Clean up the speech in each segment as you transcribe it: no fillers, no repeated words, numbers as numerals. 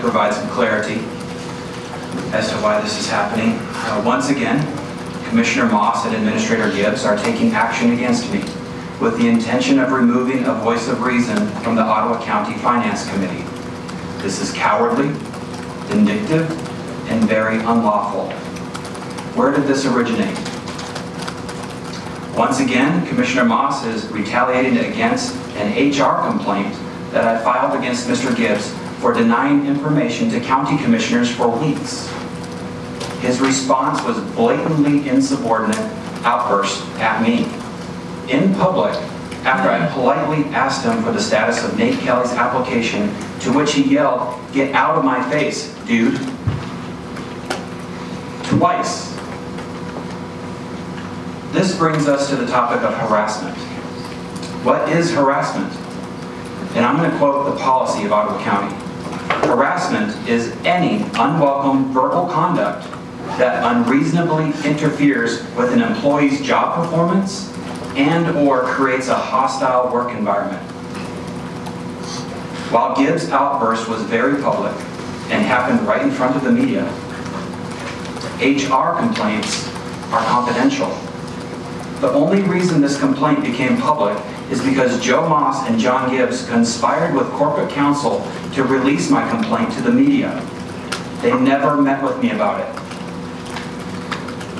provide some clarity as to why this is happening. Once again, Commissioner Moss and Administrator Gibbs are taking action against me with the intention of removing a voice of reason from the Ottawa County Finance Committee. This is cowardly, vindictive, and very unlawful. Where did this originate? Once again, Commissioner Moss is retaliating against an HR complaint that I filed against Mr. Gibbs for denying information to county commissioners for weeks. His response was blatantly insubordinate outburst at me in public after I politely asked him for the status of Nate Kelly's application, to which he yelled, "Get out of my face, dude." Twice. This brings us to the topic of harassment. What is harassment? And I'm going to quote the policy of Ottawa County. Harassment is any unwelcome verbal conduct that unreasonably interferes with an employee's job performance and/or creates a hostile work environment. While Gibbs' outburst was very public and happened right in front of the media, HR complaints are confidential. The only reason this complaint became public is because Joe Moss and John Gibbs conspired with corporate counsel to release my complaint to the media. They never met with me about it.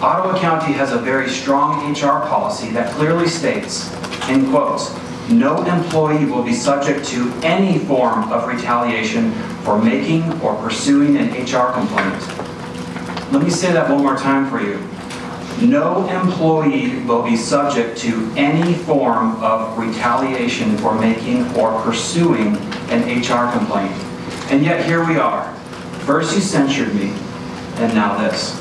Ottawa County has a very strong HR policy that clearly states, in quotes, "No employee will be subject to any form of retaliation for making or pursuing an HR complaint." Let me say that one more time for you. No employee will be subject to any form of retaliation for making or pursuing an HR complaint. And yet here we are. First you censured me, and now this.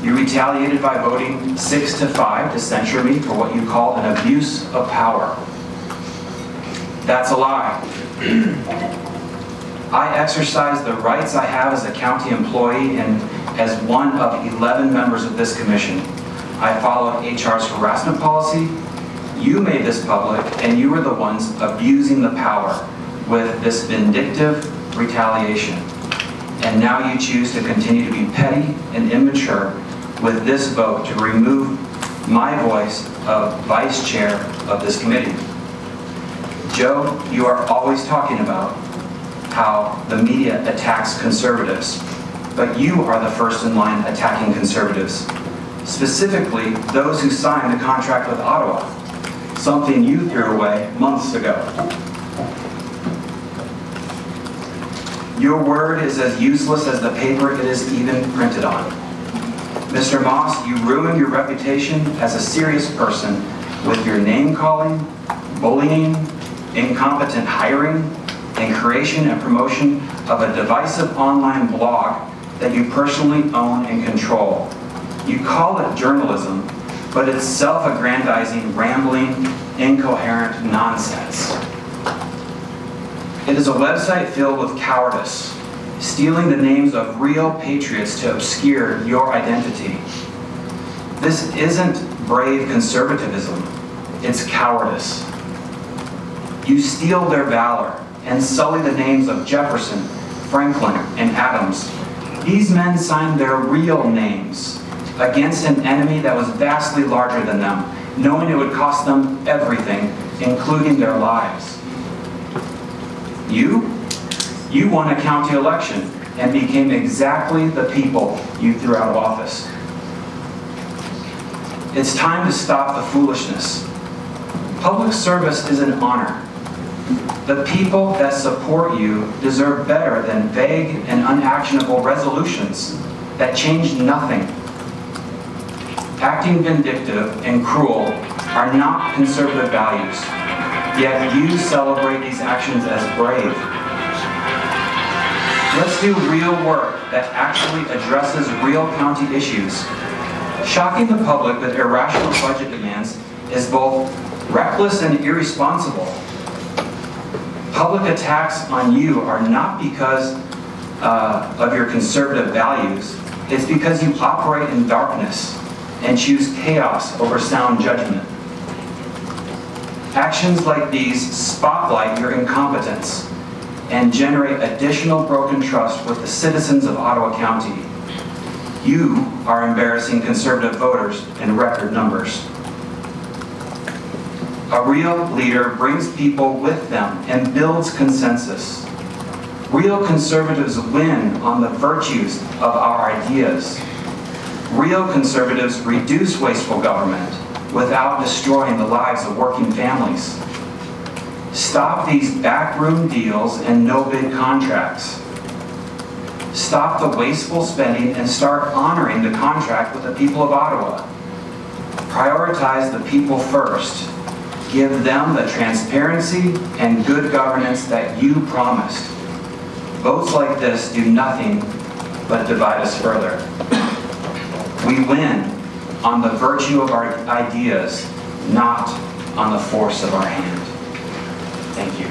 You retaliated by voting 6-5 to censure me for what you call an abuse of power. That's a lie. I exercise the rights I have as a county employee and as one of 11 members of this commission. I followed HR's harassment policy. You made this public, and you were the ones abusing the power with this vindictive retaliation. And now you choose to continue to be petty and immature with this vote to remove my voice of vice chair of this committee. Joe, you are always talking about how the media attacks conservatives, but you are the first in line attacking conservatives, specifically those who signed the contract with Ottawa, something you threw away months ago. Your word is as useless as the paper it is even printed on. Mr. Moss, you ruined your reputation as a serious person with your name-calling, bullying, incompetent hiring, and creation and promotion of a divisive online blog that you personally own and control. You call it journalism, but it's self-aggrandizing, rambling, incoherent nonsense. It is a website filled with cowardice, stealing the names of real patriots to obscure your identity. This isn't brave conservatism, it's cowardice. You steal their valor and sully the names of Jefferson, Franklin, and Adams. These men signed their real names against an enemy that was vastly larger than them, knowing it would cost them everything, including their lives. You won a county election and became exactly the people you threw out of office. It's time to stop the foolishness. Public service is an honor. The people that support you deserve better than vague and unactionable resolutions that change nothing. Acting vindictive and cruel are not conservative values, yet you celebrate these actions as brave. Let's do real work that actually addresses real county issues. Shocking the public with irrational budget demands is both reckless and irresponsible. Public attacks on you are not because of your conservative values. It's because you operate in darkness and choose chaos over sound judgment. Actions like these spotlight your incompetence. and generate additional broken trust with the citizens of Ottawa County. You are embarrassing Conservative voters in record numbers. A real leader brings people with them and builds consensus. Real Conservatives win on the virtues of our ideas. Real Conservatives reduce wasteful government without destroying the lives of working families. Stop these backroom deals and no-bid contracts. Stop the wasteful spending and start honoring the contract with the people of Ottawa. Prioritize the people first. Give them the transparency and good governance that you promised. Votes like this do nothing but divide us further. We win on the virtue of our ideas, not on the force of our hand. Thank you.